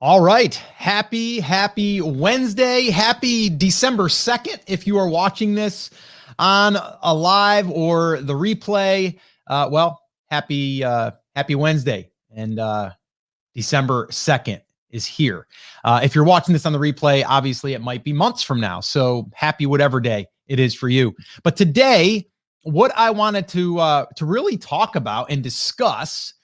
All right. Happy Wednesday. Happy December 2nd. If you are watching this on a live or the replay, happy Wednesday. And December 2nd is here. If you're watching this on the replay, obviously it might be months from now. So happy whatever day it is for you. But today, what I wanted to really talk about and discuss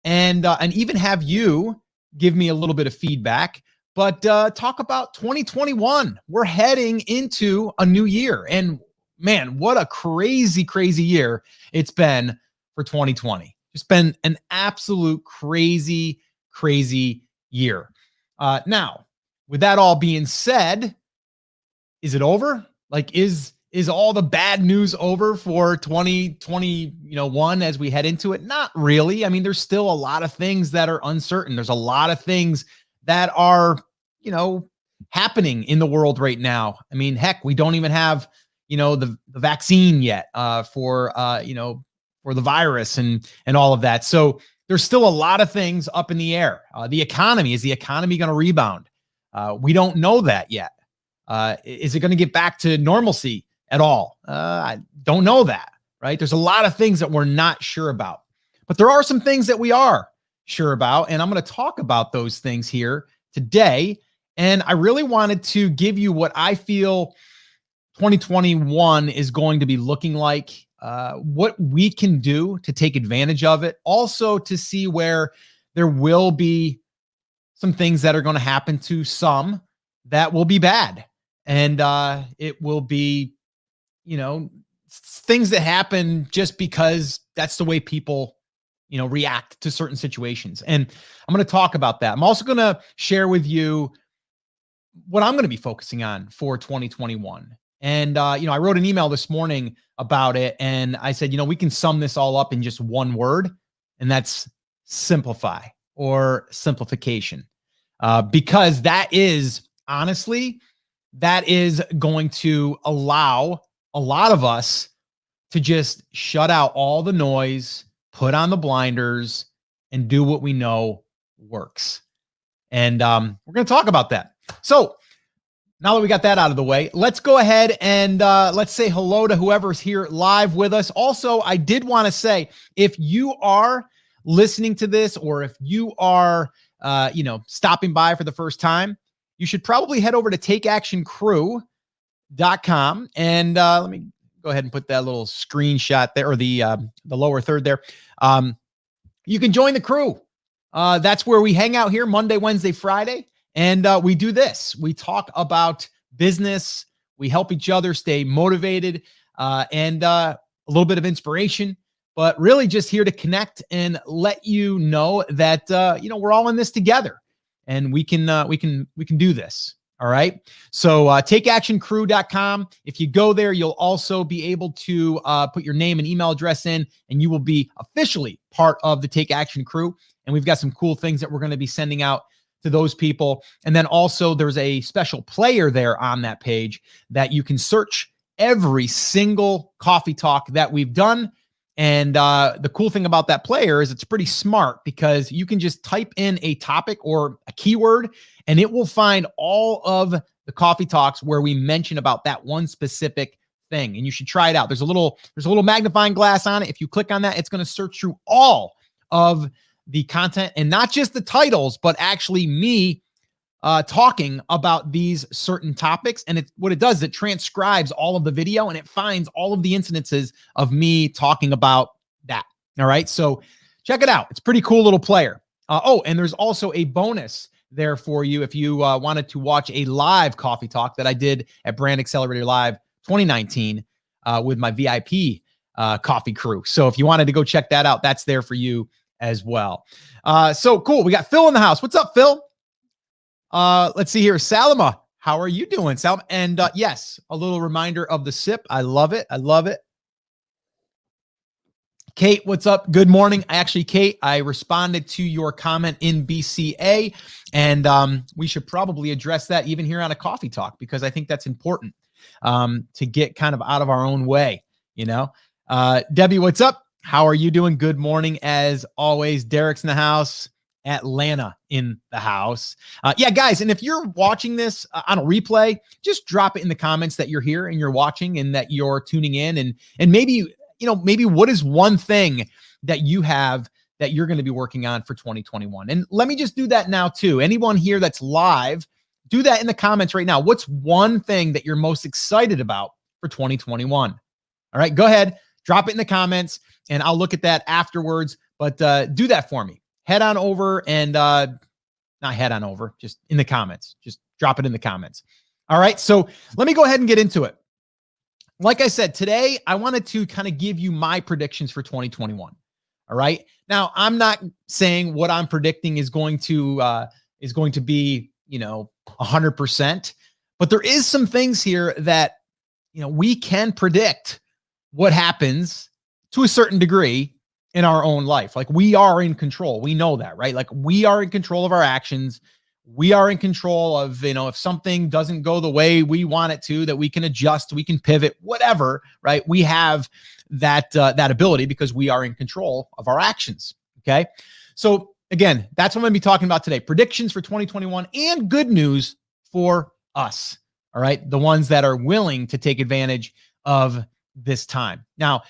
and even have you give me a little bit of feedback, but talk about 2021. We're heading into a new year. And man, what a crazy year it's been for 2020. It's been an absolute crazy year. Now, with that all being said, is it over? Like, is all the bad news over for 2021 as we head into it? Not really. I mean, there's still a lot of things that are uncertain. There's a lot of things that are, happening in the world right now. I mean, heck, we don't even have, the vaccine yet for the virus and all of that. So there's still a lot of things up in the air. Is the economy going to rebound? We don't know that yet. Is it going to get back to normalcy at all? I don't know that, right? There's a lot of things that we're not sure about, but there are some things that we are sure about. And I'm going to talk about those things here today. And I really wanted to give you what I feel 2021 is going to be looking like, what we can do to take advantage of it. Also to see where there will be some things that are going to happen to some that will be bad. And it will be, things that happen just because that's the way people, react to certain situations. And I'm going to talk about that. I'm also going to share with you what I'm going to be focusing on for 2021. And, I wrote an email this morning about it. And I said, we can sum this all up in just one word, and that's simplify or simplification. Because that is, honestly, that is going to allow a lot of us to just shut out all the noise, put on the blinders, and do what we know works. And we're going to talk about that. So now that we got that out of the way, let's go ahead and let's say hello to whoever's here live with us. Also, I did want to say, if you are listening to this, or if you are, stopping by for the first time, you should probably head over to takeactioncrew.com. And let me go ahead and put that little screenshot there, or the lower third there. You can join the crew. That's where we hang out here Monday, Wednesday, Friday. And we do this. We talk about business. We help each other stay motivated and a little bit of inspiration, but really just here to connect and let you know that, we're all in this together, and we can do this. All right. So takeactioncrew.com. If you go there, you'll also be able to put your name and email address in, and you will be officially part of the Take Action Crew. And we've got some cool things that we're going to be sending out to those people. And then also there's a special player there on that page that you can search every single coffee talk that we've done. And the cool thing about that player is it's pretty smart, because you can just type in a topic or a keyword, and it will find all of the coffee talks where we mention about that one specific thing. And you should try it out. There's a little magnifying glass on it. If you click on that, it's going to search through all of the content, and not just the titles, but actually me talking about these certain topics. And what it does is it transcribes all of the video, and it finds all of the incidences of me talking about that. All right. So check it out. It's a pretty cool little player. And there's also a bonus there for you if you wanted to watch a live coffee talk that I did at Brand Accelerator Live 2019 with my VIP coffee crew. So if you wanted to go check that out, that's there for you as well. So cool. We got Phil in the house. What's up, Phil? Let's see here. Salama, how are you doing, Salama? And yes, a little reminder of the sip. I love it. I love it. Kate, what's up? Good morning. Actually, Kate, I responded to your comment in BCA, and we should probably address that even here on a coffee talk, because I think that's important to get kind of out of our own way, Debbie, what's up? How are you doing? Good morning, as always. Derek's in the house. Atlanta in the house. Yeah, guys, and if you're watching this on a replay, just drop it in the comments that you're here and you're watching and that you're tuning in. And maybe, maybe what is one thing that you have that you're going to be working on for 2021? And let me just do that now too. Anyone here that's live, do that in the comments right now. What's one thing that you're most excited about for 2021? All right, go ahead, drop it in the comments and I'll look at that afterwards. But do that for me. Head on over and not head on over, just in the comments. Just drop it in the comments. All right, so let me go ahead and get into it. Like I said, today I wanted to kind of give you my predictions for 2021. All right. Now, I'm not saying what I'm predicting is going to be, 100%, but there is some things here that, we can predict what happens to a certain degree in our own life. Like, we are in control. We know that, right? Like, we are in control of our actions. We are in control of, if something doesn't go the way we want it to, that we can adjust, we can pivot, whatever, right? We have that ability because we are in control of our actions. Okay. So again, that's what I'm going to be talking about today. Predictions for 2021 and good news for us. All right. The ones that are willing to take advantage of this time. Now,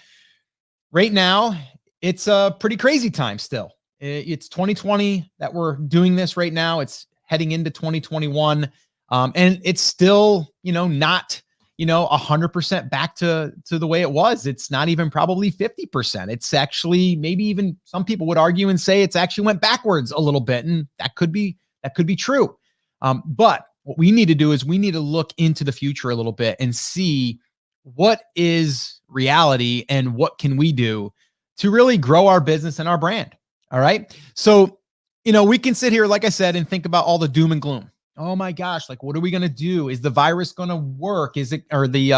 right now, it's a pretty crazy time still. It's 2020 that we're doing this right now. It's heading into 2021. And it's still, not, 100% back to the way it was. It's not even probably 50%. It's actually, maybe even some people would argue and say it's actually went backwards a little bit. And that could be true. But what we need to do is we need to look into the future a little bit and see what is reality and what can we do to really grow our business and our brand. All right. So, we can sit here, like I said, and think about all the doom and gloom. Oh my gosh, like, what are we going to do? Is the virus going to work? Is it, or the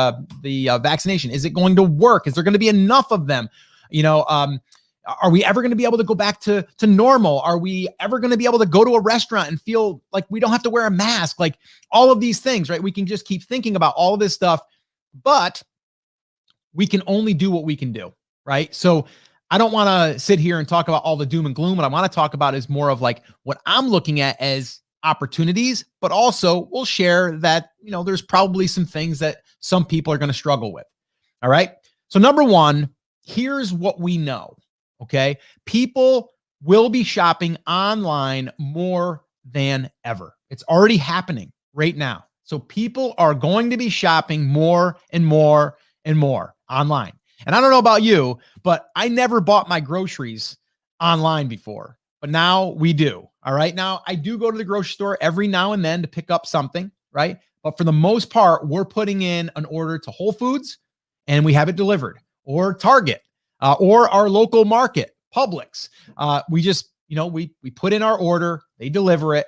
vaccination, is it going to work? Is there going to be enough of them? Are we ever going to be able to go back to normal? Are we ever going to be able to go to a restaurant and feel like we don't have to wear a mask? Like, all of these things, right? We can just keep thinking about all of this stuff, but we can only do what we can do, right? So I don't want to sit here and talk about all the doom and gloom. What I want to talk about is more of like what I'm looking at as opportunities, but also we'll share that, there's probably some things that some people are going to struggle with. All right. So number one, here's what we know. Okay. People will be shopping online more than ever. It's already happening right now. So people are going to be shopping more and more and more online. And I don't know about you, but I never bought my groceries online before, but now we do. All right. Now I do go to the grocery store every now and then to pick up something, right? But for the most part, we're putting in an order to Whole Foods and we have it delivered, or Target, or our local market, Publix. We just, we put in our order, they deliver it.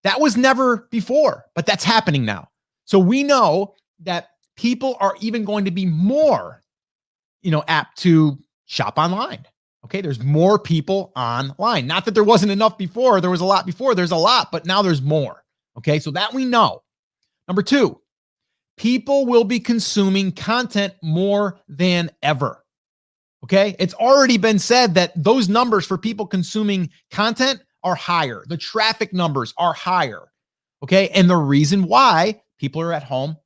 That was never before, but that's happening now. So we know that people are even going to be more, apt to shop online. Okay. There's more people online. Not that there wasn't enough before. There was a lot before. There's a lot, but now there's more. Okay. So that we know. Number two, people will be consuming content more than ever. Okay. It's already been said that those numbers for people consuming content are higher. The traffic numbers are higher. Okay. And the reason why, people are at home.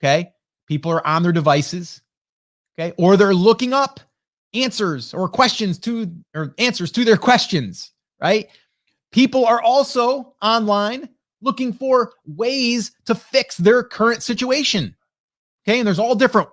Okay. People are on their devices. Okay. Or they're looking up answers to their questions, right? People are also online looking for ways to fix their current situation. Okay. And there's all different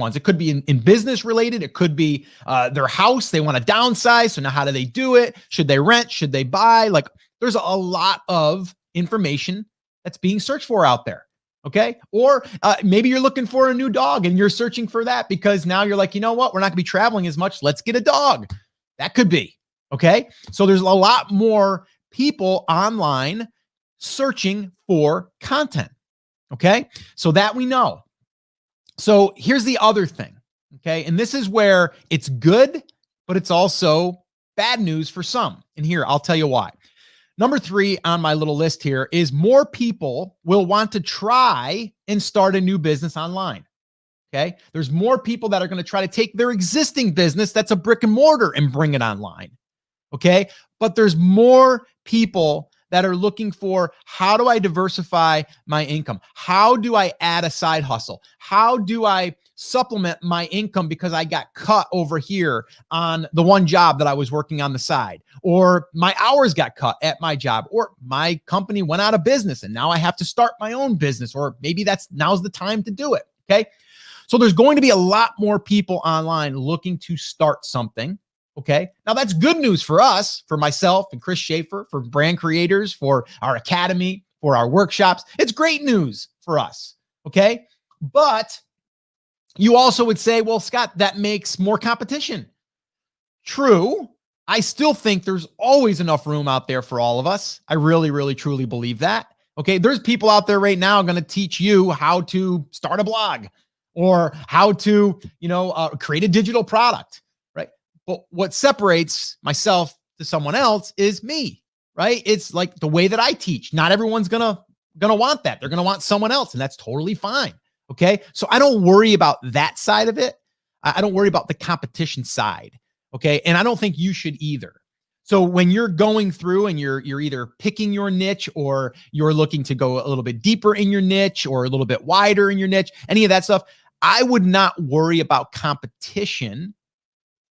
ones. It could be in business related. It could be their house. They want to downsize. So now how do they do it? Should they rent? Should they buy? Like, there's a lot of information that's being searched for out there. Okay. Or maybe you're looking for a new dog and you're searching for that because now you're like, you know what? We're not going to be traveling as much. Let's get a dog. That could be. Okay. So there's a lot more people online searching for content. Okay. So that we know. So here's the other thing. Okay. And this is where it's good, but it's also bad news for some. And here, I'll tell you why. Number three on my little list here is more people will want to try and start a new business online. Okay. There's more people that are going to try to take their existing business that's a brick and mortar and bring it online. Okay. But there's more people that are looking for, how do I diversify my income? How do I add a side hustle? How do I supplement my income because I got cut over here on the one job that I was working on the side, or my hours got cut at my job, or my company went out of business and now I have to start my own business, or maybe now's the time to do it. Okay. So there's going to be a lot more people online looking to start something. Okay. Now that's good news for us, for myself and Chris Schaefer, for brand creators, for our academy, for our workshops. It's great news for us. Okay. But you also would say, well, Scott, that makes more competition. True. I still think there's always enough room out there for all of us. I really, really, truly believe that. Okay. There's people out there right now going to teach you how to start a blog or how to, create a digital product, right? But what separates myself to someone else is me, right? It's like the way that I teach. Not everyone's going to want that. They're going to want someone else, and that's totally fine. Okay. So I don't worry about that side of it. I don't worry about the competition side. Okay. And I don't think you should either. So when you're going through and you're either picking your niche, or you're looking to go a little bit deeper in your niche or a little bit wider in your niche, any of that stuff, I would not worry about competition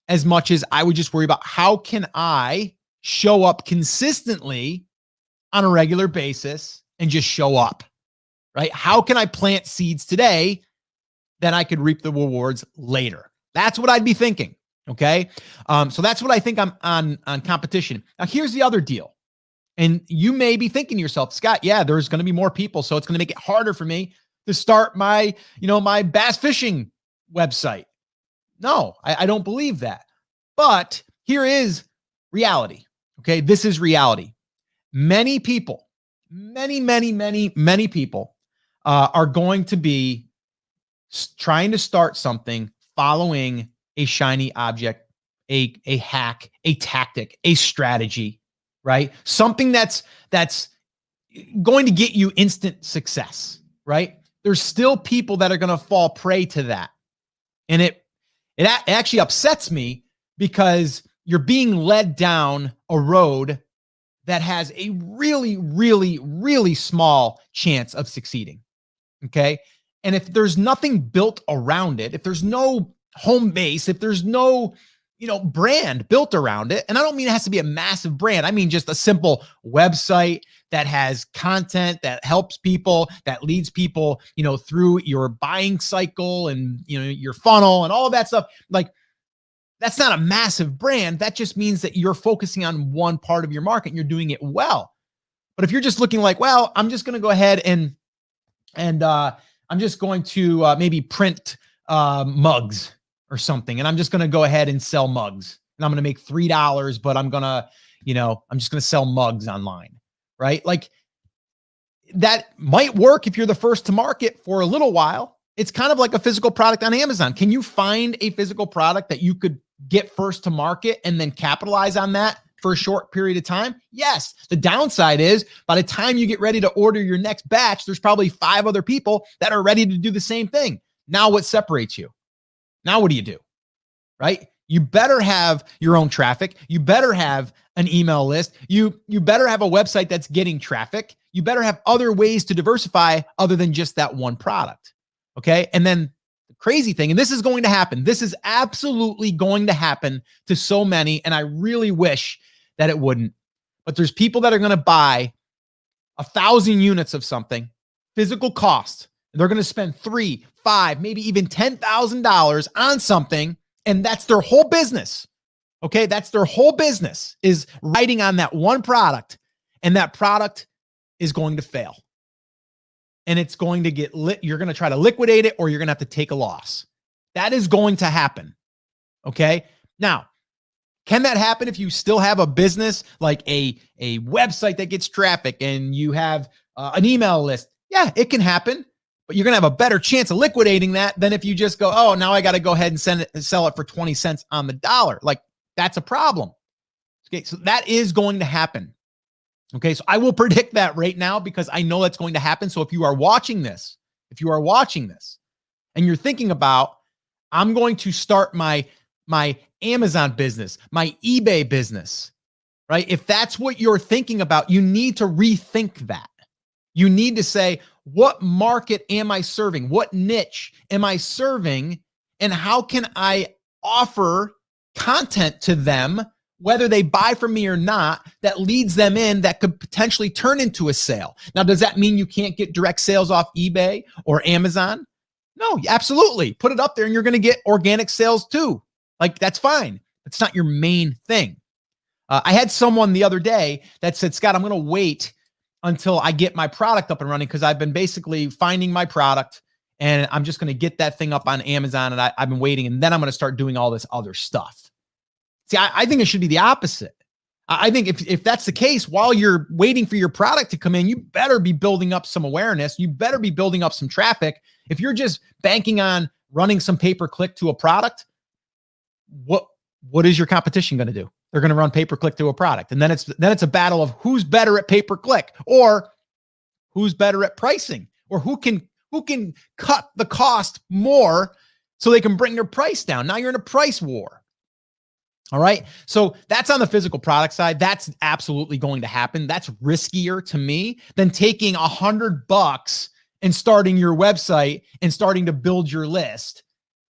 as much as I would just worry about, how can I show up consistently on a regular basis and just show up, right? How can I plant seeds today that I could reap the rewards later? That's what I'd be thinking. Okay. So that's what I think I'm on competition. Now here's the other deal. And you may be thinking to yourself, Scott, yeah, there's going to be more people, so it's going to make it harder for me to start my, my bass fishing website. No, I don't believe that. But here is reality. Okay. This is reality. Many people, many people are going to be trying to start something following a shiny object, a hack, a tactic, a strategy, right? Something that's going to get you instant success, right? There's still people that are going to fall prey to that. And it actually upsets me, because you're being led down a road that has a really, really, really small chance of succeeding. Okay. And if there's nothing built around it, if there's no home base, if there's no, brand built around it, and I don't mean it has to be a massive brand. I mean, just a simple website that has content that helps people, that leads people, through your buying cycle and, your funnel and all of that stuff. Like, that's not a massive brand. That just means that you're focusing on one part of your market and you're doing it well. But if you're just looking like, well, I'm just going to go ahead and I'm just going to maybe print mugs or something, and I'm just going to go ahead and sell mugs, and I'm going to make $3, but I'm going to, I'm just going to sell mugs online, right? Like, that might work if you're the first to market for a little while. It's kind of like a physical product on Amazon. Can you find a physical product that you could get first to market and then capitalize on that for a short period of time? Yes. The downside is, by the time you get ready to order your next batch, there's probably 5 other people that are ready to do the same thing. Now what separates you? Now what do you do? Right? You better have your own traffic. You better have an email list. You better have a website that's getting traffic. You better have other ways to diversify other than just that one product. Okay. And then the crazy thing, and this is going to happen. This is absolutely going to happen to so many. And I really wish that it wouldn't, but there's people that are going to buy 1,000 units of something, physical cost. They're going to spend $3, $5, maybe even $10,000 on something. And that's their whole business. Okay. That's their whole business, is riding on that one product, and that product is going to fail. And it's going to get lit. You're going to try to liquidate it, or you're going to have to take a loss. That is going to happen. Okay. Now, can that happen if you still have a business, like a website that gets traffic and you have an email list? Yeah, it can happen, but you're going to have a better chance of liquidating that than if you just go, oh, now I got to go ahead and sell it for 20 cents on the dollar. Like, that's a problem. Okay. So that is going to happen. Okay. So I will predict that right now, because I know that's going to happen. So if you are watching this, and you're thinking about, I'm going to start my Amazon business, my eBay business, right? If that's what you're thinking about, you need to rethink that. You need to say, what market am I serving? What niche am I serving? And how can I offer content to them, whether they buy from me or not, that leads them in that could potentially turn into a sale? Now, does that mean you can't get direct sales off eBay or Amazon? No, absolutely. Put it up there and you're going to get organic sales too. Like, that's fine. It's not your main thing. I had someone the other day that said, Scott, I'm going to wait until I get my product up and running because I've been basically finding my product and I'm just going to get that thing up on Amazon and I've been waiting and then I'm going to start doing all this other stuff. See, I think it should be the opposite. I think if that's the case, while you're waiting for your product to come in, you better be building up some awareness. You better be building up some traffic. If you're just banking on running some pay-per-click to a product, what is your competition going to do? They're going to run pay-per-click to a product. And then it's a battle of who's better at pay-per-click or who's better at pricing or who can cut the cost more so they can bring their price down. Now you're in a price war. All right. So that's on the physical product side. That's absolutely going to happen. That's riskier to me than taking $100 and starting your website and starting to build your list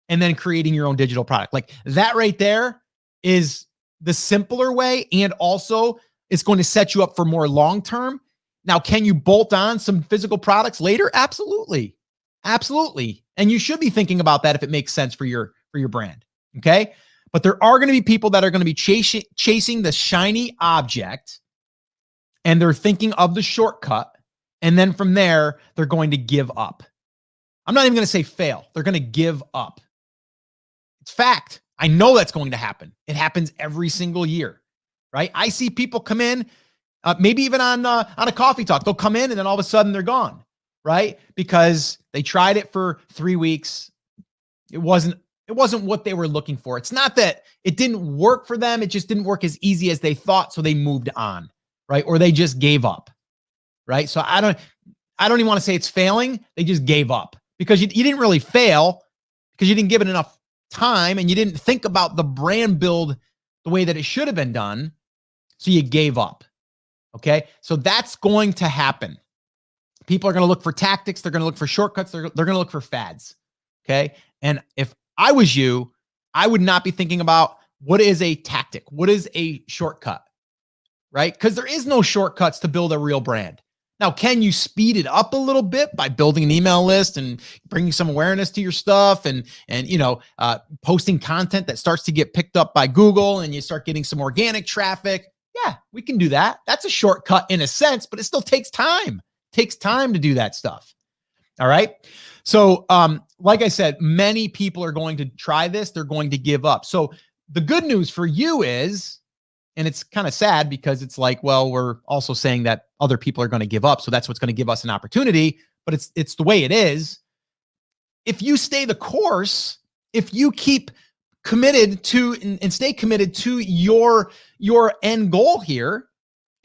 and then creating your own digital product. Like that right there is the simpler way. And also it's going to set you up for more long-term. Now, can you bolt on some physical products later? Absolutely. Absolutely. And you should be thinking about that if it makes sense for your brand. Okay. But there are going to be people that are going to be chasing the shiny object and they're thinking of the shortcut. And then from there, they're going to give up. I'm not even going to say fail. They're going to give up. It's fact. I know that's going to happen. It happens every single year, right? I see people come in, maybe even on a coffee talk, they'll come in and then all of a sudden they're gone, right? Because they tried it for 3 weeks. It wasn't what they were looking for. It's not that it didn't work for them. It just didn't work as easy as they thought. So they moved on, right? Or they just gave up, right? So I don't even want to say it's failing. They just gave up because you didn't really fail because you didn't give it enough time and you didn't think about the brand build the way that it should have been done. So you gave up. Okay. So that's going to happen. People are going to look for tactics. They're going to look for shortcuts. They're going to look for fads. Okay. And if I was you, I would not be thinking about what is a tactic? What is a shortcut? Right? Because there is no shortcuts to build a real brand. Now, can you speed it up a little bit by building an email list and bringing some awareness to your stuff and posting content that starts to get picked up by Google and you start getting some organic traffic? Yeah, we can do that. That's a shortcut in a sense, but it still takes time. It takes time to do that stuff. All right. So, like I said, many people are going to try this. They're going to give up. So the good news for you is, and it's kind of sad because it's like, well, we're also saying that other people are going to give up. So that's what's going to give us an opportunity, but it's the way it is. If you stay the course, if you keep committed to and stay committed to your end goal here,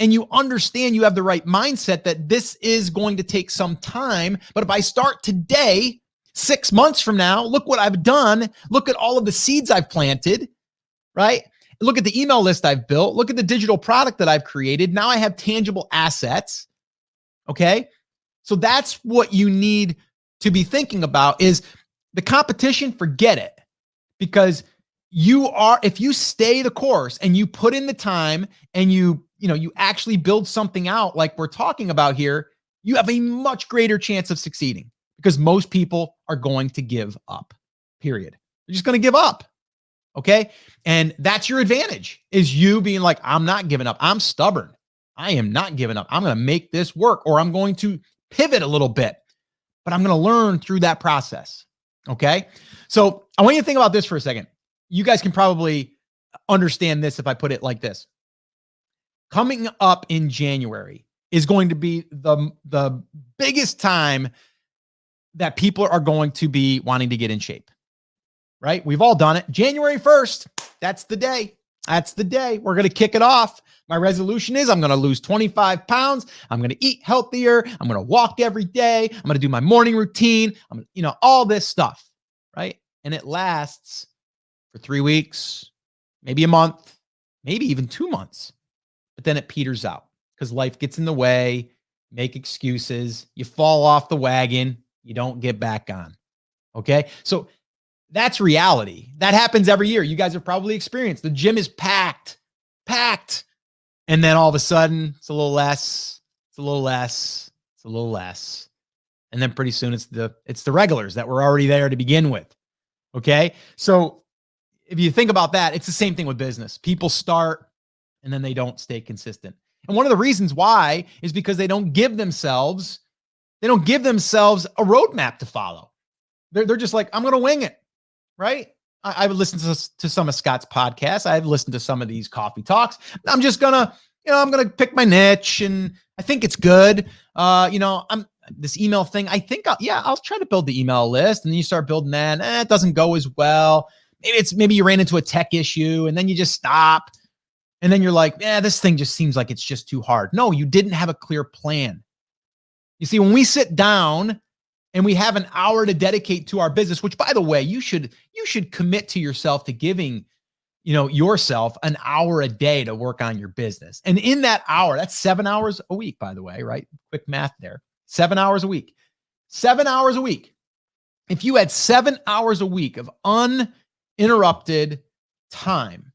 and you understand you have the right mindset that this is going to take some time, but if I start today, 6 months from now, look what I've done. Look at all of the seeds I've planted, right? Look at the email list I've built. Look at the digital product that I've created. Now I have tangible assets. Okay. So that's what you need to be thinking about is the competition. Forget it, because if you stay the course and you put in the time and you actually build something out like we're talking about here, you have a much greater chance of succeeding because most people are going to give up, period. They're just going to give up. Okay. And that's your advantage, is you being like, I'm not giving up. I'm stubborn. I am not giving up. I'm going to make this work, or I'm going to pivot a little bit, but I'm going to learn through that process. Okay. So I want you to think about this for a second. You guys can probably understand this if I put it like this. Coming up in January is going to be the biggest time that people are going to be wanting to get in shape, right? We've all done it. January 1st, that's the day. That's the day. We're going to kick it off. My resolution is I'm going to lose 25 pounds. I'm going to eat healthier. I'm going to walk every day. I'm going to do my morning routine. All this stuff, right? And it lasts for 3 weeks, maybe a month, maybe even 2 months. but then it peters out because life gets in the way, make excuses, you fall off the wagon, you don't get back on. Okay. So that's reality. That happens every year. You guys have probably experienced the gym is packed. And then all of a sudden it's a little less, it's a little less, it's a little less. And then pretty soon it's the regulars that were already there to begin with. Okay. So if you think about that, it's the same thing with business. People start and then they don't stay consistent. And one of the reasons why is because they don't give themselves a roadmap to follow. They're just like, I'm going to wing it. Right. I've listened to some of Scott's podcasts. I've listened to some of these coffee talks. I'm just going to pick my niche and I think it's good. This email thing, I think I'll try to build the email list. And then you start building that. It doesn't go as well. Maybe you ran into a tech issue and then you just stop. And then you're like, this thing just seems like it's just too hard. No, you didn't have a clear plan. You see, when we sit down and we have an hour to dedicate to our business, which by the way, you should commit to yourself to giving, yourself an hour a day to work on your business. And in that hour, that's 7 hours a week, by the way, right? Quick math there. 7 hours a week. 7 hours a week. If you had 7 hours a week of uninterrupted time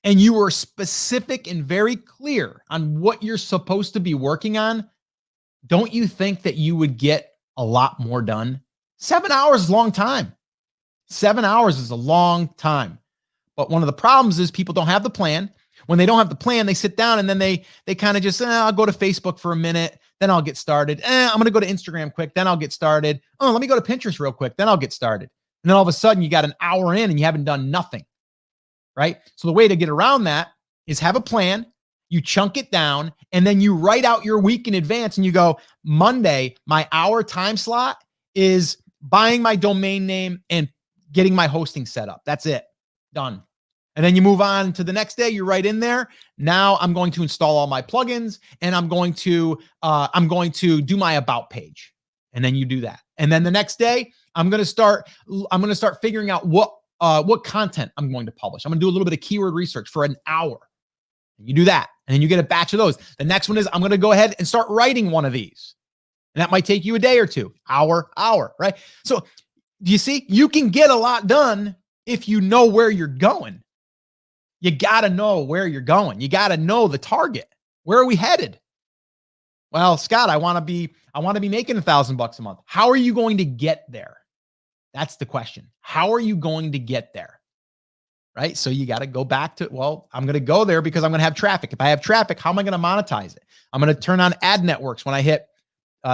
and you were specific and very clear on what you're supposed to be working on, don't you think that you would get a lot more done? 7 hours is a long time. 7 hours is a long time. But one of the problems is people don't have the plan. When they don't have the plan, they sit down and then they kind of just, I'll go to Facebook for a minute, then I'll get started. I'm going to go to Instagram quick, then I'll get started. Oh, let me go to Pinterest real quick, then I'll get started. And then all of a sudden you got an hour in and you haven't done nothing, right? So the way to get around that is have a plan, you chunk it down, and then you write out your week in advance and you go, Monday, my hour time slot is buying my domain name and getting my hosting set up. That's it. Done. And then you move on to the next day, you're right in there. Now I'm going to install all my plugins and I'm going to do my about page. And then you do that. And then the next day, I'm going to start figuring out what content I'm going to publish. I'm going to do a little bit of keyword research for an hour. You do that. And then you get a batch of those. The next one is I'm going to go ahead and start writing one of these. And that might take you a day or two, hour, right? So do you see? You can get a lot done if you know where you're going. You got to know where you're going. You got to know the target. Where are we headed? Well, Scott, I want to be making $1,000 a month. How are you going to get there? That's the question. How are you going to get there? Right? So you got to go back to, well, I'm going to go there because I'm going to have traffic. If I have traffic, how am I going to monetize it? I'm going to turn on ad networks when I hit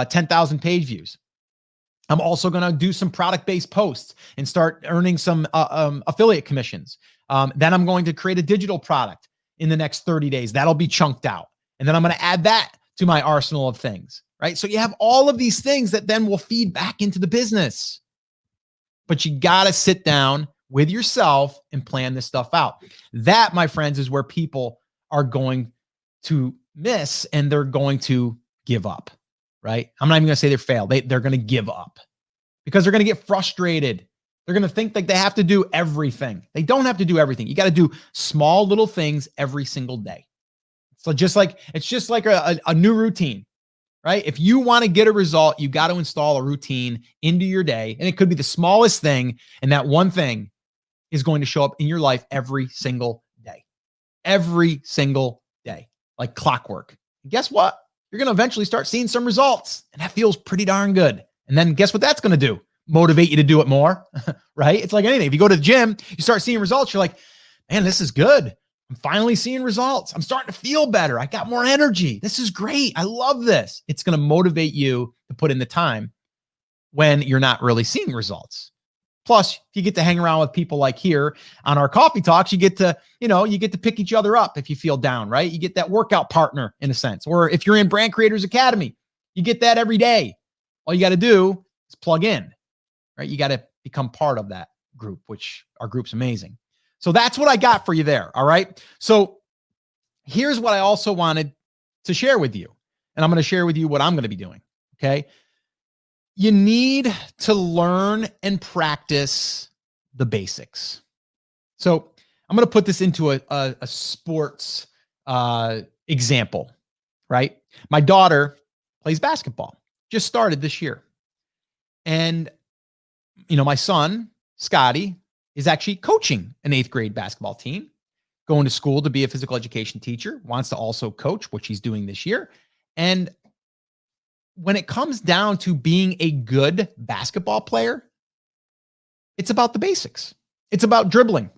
10,000 page views. I'm also going to do some product-based posts and start earning some affiliate commissions. Then I'm going to create a digital product in the next 30 days. That'll be chunked out. And then I'm going to add that to my arsenal of things, right? So you have all of these things that then will feed back into the business. But you got to sit down with yourself and plan this stuff out. That, my friends, is where people are going to miss and they're going to give up, right? I'm not even going to say they're failed. They're going to give up because they're going to get frustrated. They're going to think like they have to do everything. They don't have to do everything. You got to do small little things every single day. So it's just like a new routine, right? If you want to get a result, you got to install a routine into your day. And it could be the smallest thing. And that one thing is going to show up in your life every single day, like clockwork. And guess what? You're going to eventually start seeing some results and that feels pretty darn good. And then guess what that's going to do? Motivate you to do it more, right? It's like anything. If you go to the gym, you start seeing results. You're like, man, this is good. I'm finally seeing results. I'm starting to feel better. I got more energy. This is great. I love this. It's going to motivate you to put in the time when you're not really seeing results. Plus, if you get to hang around with people like here on our coffee talks, you get to pick each other up if you feel down, right? You get that workout partner in a sense. Or if you're in Brand Creators Academy, you get that every day. All you got to do is plug in, right? You got to become part of that group, which our group's amazing. So that's what I got for you there. All right. So here's what I also wanted to share with you. And I'm going to share with you what I'm going to be doing. Okay. You need to learn and practice the basics. So I'm going to put this into a sports example, right? My daughter plays basketball, just started this year. And, my son, Scotty, is actually coaching an 8th grade basketball team, going to school to be a physical education teacher, wants to also coach, which he's doing this year. And when it comes down to being a good basketball player, it's about the basics. It's about dribbling.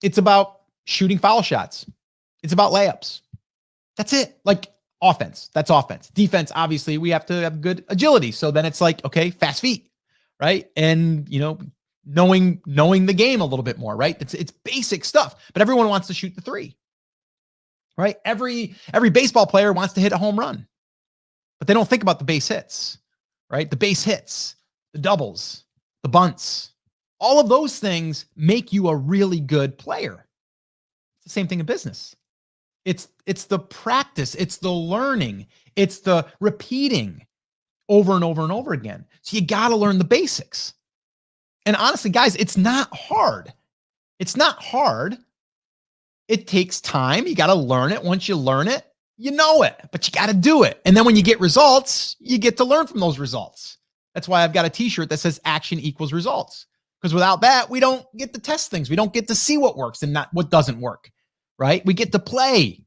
It's about shooting foul shots. It's about layups. That's it. Like offense, that's offense. Defense, obviously, we have to have good agility. So then it's like, okay, fast feet, right? And, knowing the game a little bit more, right? It's basic stuff, but everyone wants to shoot the three, right? Every baseball player wants to hit a home run, but they don't think about the base hits, right? The base hits, the doubles, the bunts, all of those things make you a really good player. It's the same thing in business. It's the practice, it's the learning, it's the repeating over and over and over again. So you got to learn the basics. And honestly, guys, it's not hard. It's not hard. It takes time. You got to learn it. Once you learn it, you know it, but you got to do it. And then when you get results, you get to learn from those results. That's why I've got a t-shirt that says action equals results. Because without that, we don't get to test things. We don't get to see what works and not what doesn't work, right? We get to play,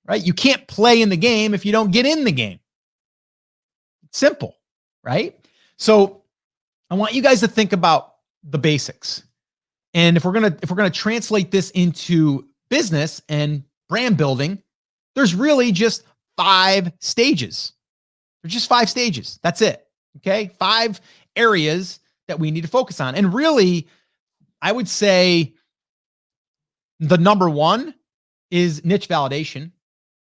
right? You can't play in the game if you don't get in the game. It's simple, right? So I want you guys to think about the basics. And if we're going to translate this into business and brand building, there's really just 5 stages. There's just 5 stages. That's it. Okay? 5 areas that we need to focus on. And really, I would say the number 1 is niche validation,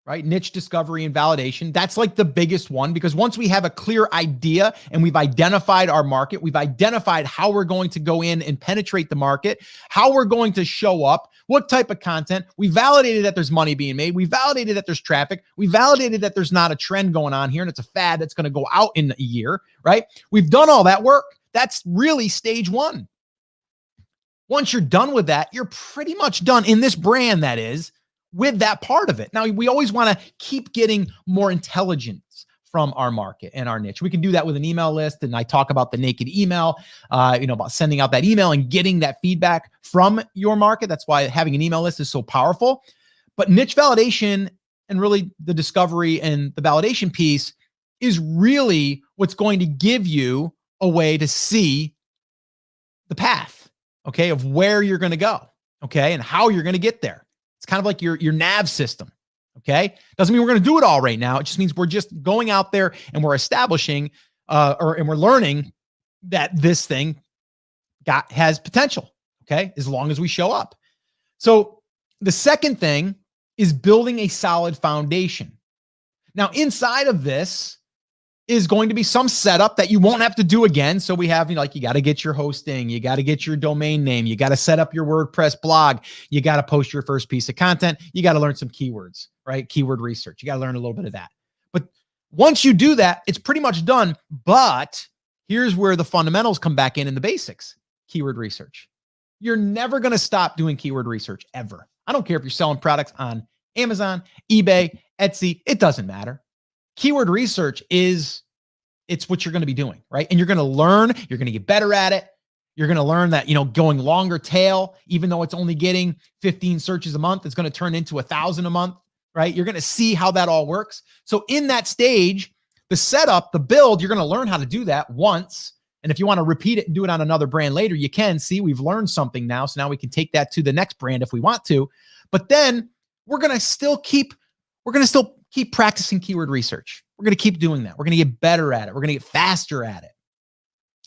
right? Niche discovery and validation. That's like the biggest one, because once we have a clear idea and we've identified our market, we've identified how we're going to go in and penetrate the market, how we're going to show up, what type of content, we validated that there's money being made, we validated that there's traffic, we validated that there's not a trend going on here and it's a fad that's going to go out in a year, right? We've done all that work. That's really stage 1. Once you're done with that, you're pretty much done in this brand, that is, with that part of it. Now, we always want to keep getting more intelligence from our market and our niche. We can do that with an email list. And I talk about the naked email, about sending out that email and getting that feedback from your market. That's why having an email list is so powerful. But niche validation and really the discovery and the validation piece is really what's going to give you a way to see the path, okay, of where you're going to go, okay, and how you're going to get there. It's kind of like your nav system, okay? Doesn't mean we're going to do it all right now. It just means we're just going out there and we're establishing and we're learning that this thing has potential, okay, as long as we show up. So the second thing is building a solid foundation. Now, inside of this is going to be some setup that you won't have to do again. So we have, you got to get your hosting, you got to get your domain name, you got to set up your WordPress blog, you got to post your first piece of content, you got to learn some keywords, right? Keyword research. You got to learn a little bit of that. But once you do that, it's pretty much done. But here's where the fundamentals come back in the basics. Keyword research. You're never going to stop doing keyword research ever. I don't care if you're selling products on Amazon, eBay, Etsy, it doesn't matter. Keyword research it's what you're going to be doing, right? And you're going to learn, you're going to get better at it. You're going to learn that, going longer tail, even though it's only getting 15 searches a month, it's going to turn into 1,000 a month, right? You're going to see how that all works. So in that stage, the setup, the build, you're going to learn how to do that once. And if you want to repeat it and do it on another brand later, you can. See, we've learned something now. So now we can take that to the next brand if we want to. But then we're going to still keep practicing keyword research. We're going to keep doing that. We're going to get better at it. We're going to get faster at it.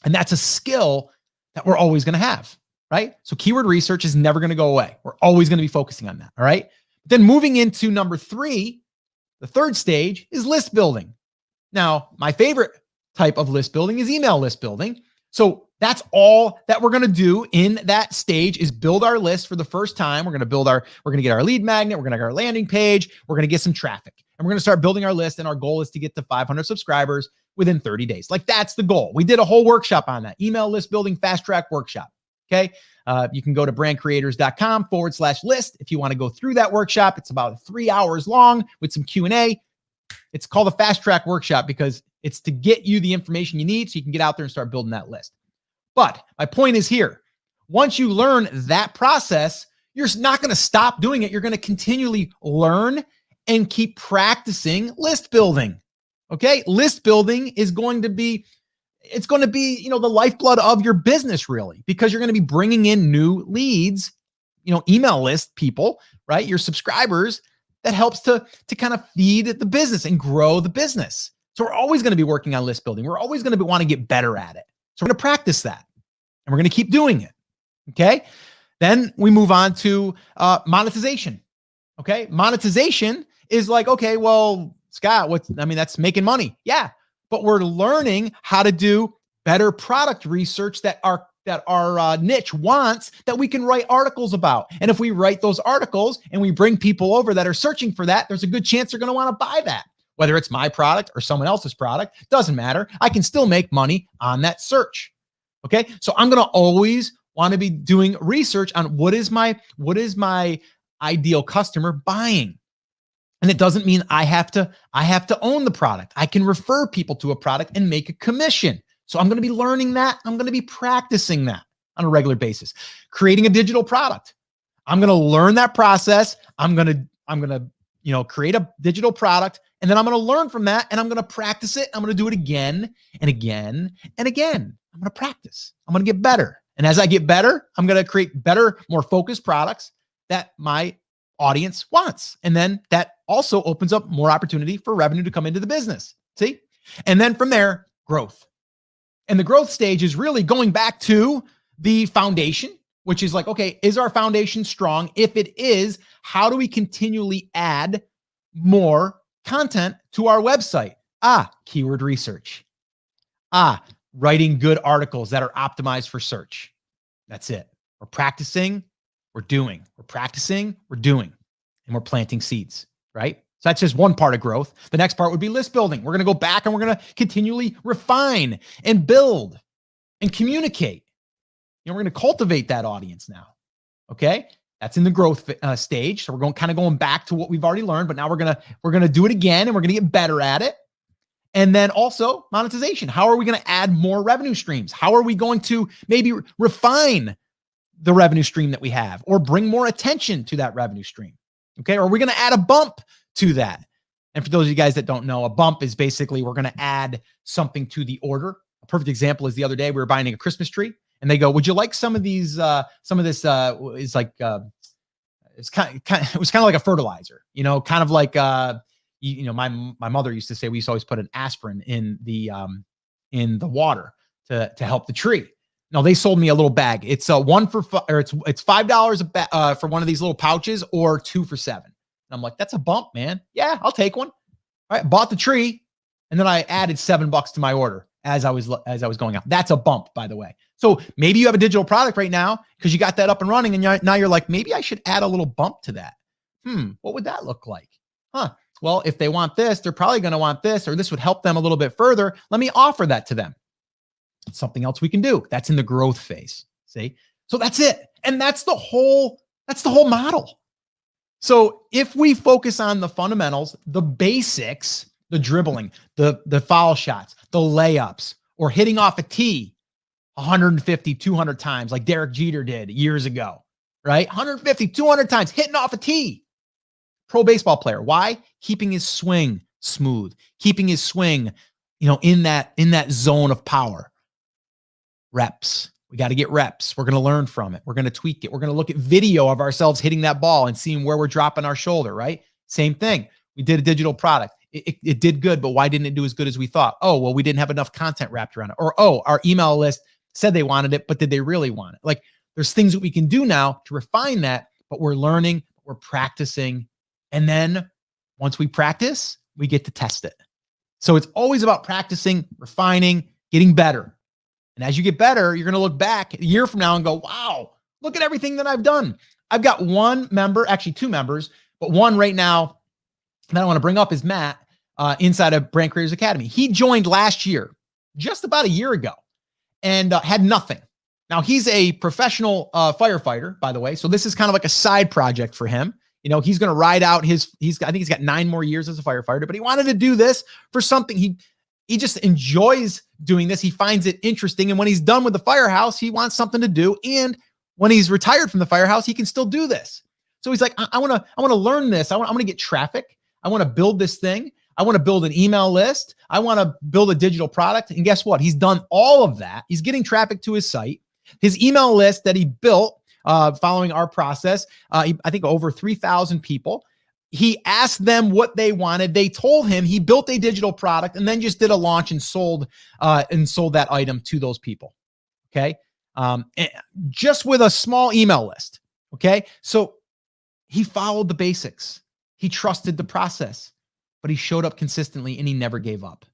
And that's a skill that we're always going to have, right? So keyword research is never going to go away. We're always going to be focusing on that, all right? Then moving into number 3, the third stage is list building. Now, my favorite type of list building is email list building. So that's all that we're going to do in that stage is build our list for the first time. We're going to get our lead magnet. We're going to get our landing page. We're going to get some traffic and we're going to start building our list. And our goal is to get to 500 subscribers within 30 days. Like that's the goal. We did a whole workshop on that email list building fast track workshop. Okay. You can go to brandcreators.com/list if you want to go through that workshop. It's about 3 hours long with some Q&A. It's called the fast track workshop because it's to get you the information you need so you can get out there and start building that list. But my point is here, once you learn that process, you're not going to stop doing it. You're going to continually learn and keep practicing list building. Okay. List building is going to be, it's going to be, you know, the lifeblood of your business really, because you're going to be bringing in new leads, you know, email list people, right? Your subscribers that helps to kind of feed the business and grow the business. So we're always going to be working on list building. We're always going to want to get better at it. So we're going to practice that and we're going to keep doing it. Okay. Then we move on to monetization. Okay. Monetization is like, okay, well, Scott, that's making money. Yeah. But we're learning how to do better product research that our niche wants, that we can write articles about. And if we write those articles and we bring people over that are searching for that, there's a good chance they're going to want to buy that. Whether it's my product or someone else's product, doesn't matter. I can still make money on that search. Okay. So I'm going to always want to be doing research on what is my ideal customer buying. And it doesn't mean I have to own the product. I can refer people to a product and make a commission. So I'm going to be learning that. I'm going to be practicing that on a regular basis. Creating a digital product. I'm going to learn that process. I'm going to, you know, create a digital product, and then I'm going to learn from that and I'm going to practice it. I'm going to do it again and again and again. I'm going to practice. I'm going to get better. And as I get better, I'm going to create better, more focused products that my audience wants. And then that also opens up more opportunity for revenue to come into the business. See? And then from there, growth. And the growth stage is really going back to the foundation, which is like, okay, is our foundation strong? If it is, how do we continually add more content to our website? Keyword research. Writing good articles that are optimized for search. That's it. We're practicing, we're doing. We're practicing, we're doing. And we're planting seeds, right? So that's just one part of growth. The next part would be list building. We're going to go back and we're going to continually refine and build and communicate. You know, we're going to cultivate that audience now. Okay. That's in the growth stage. So we're going back to what we've already learned, but now we're going to do it again and we're going to get better at it. And then also monetization. How are we going to add more revenue streams? How are we going to maybe refine the revenue stream that we have or bring more attention to that revenue stream? Okay. Or are we going to add a bump to that? And for those of you guys that don't know, a bump is basically we're going to add something to the order. A perfect example is the other day we were buying a Christmas tree and they go, would you like some of these, some of this is like, it was kind of like a fertilizer, you know, kind of like, you know, my mother used to say we used to always put an aspirin in the water to help the tree. No, they sold me a little bag. It's it's $5 for one of these little pouches or 2 for $7. And I'm like, that's a bump, man. Yeah, I'll take one. All right, bought the tree, and then I added $7 to my order as I was going out. That's a bump, by the way. So maybe you have a digital product right now because you got that up and running, and now you're like, maybe I should add a little bump to that. What would that look like? Well, if they want this, they're probably going to want this, or this would help them a little bit further. Let me offer that to them. It's something else we can do. That's in the growth phase. See? So that's it. And that's the whole model. So if we focus on the fundamentals, the basics, the dribbling, the foul shots, the layups, or hitting off a tee 150, 200 times like Derek Jeter did years ago, right? 150, 200 times hitting off a tee. Pro baseball player. Why? Keeping his swing smooth, keeping his swing, you know, in that zone of power. Reps. We got to get reps. We're going to learn from it. We're going to tweak it. We're going to look at video of ourselves hitting that ball and seeing where we're dropping our shoulder, right? Same thing. We did a digital product. It did good, but why didn't it do as good as we thought? Oh, well, we didn't have enough content wrapped around it. Or, oh, our email list said they wanted it, but did they really want it? Like, there's things that we can do now to refine that, but we're learning, we're practicing. And then once we practice, we get to test it. So it's always about practicing, refining, getting better. And as you get better, you're going to look back a year from now and go, wow, look at everything that I've done. I've got one member, actually 2 members, but one right now that I want to bring up is Matt inside of Brand Creators Academy. He joined last year, just about a year ago, and had nothing. Now, he's a professional firefighter, by the way. So this is kind of like a side project for him. You know, he's going to ride out I think he's got 9 more years as a firefighter, but he wanted to do this for something. He just enjoys doing this. He finds it interesting. And when he's done with the firehouse, he wants something to do. And when he's retired from the firehouse, he can still do this. So he's like, I want to learn this. I want to get traffic. I want to build this thing. I want to build an email list. I want to build a digital product. And guess what? He's done all of that. He's getting traffic to his site. His email list that he built following our process, I think over 3,000 people. He asked them what they wanted. They told him. He built a digital product and then just did a launch and sold that item to those people. Okay. Just with a small email list. Okay. So he followed the basics. He trusted the process, but he showed up consistently and he never gave up.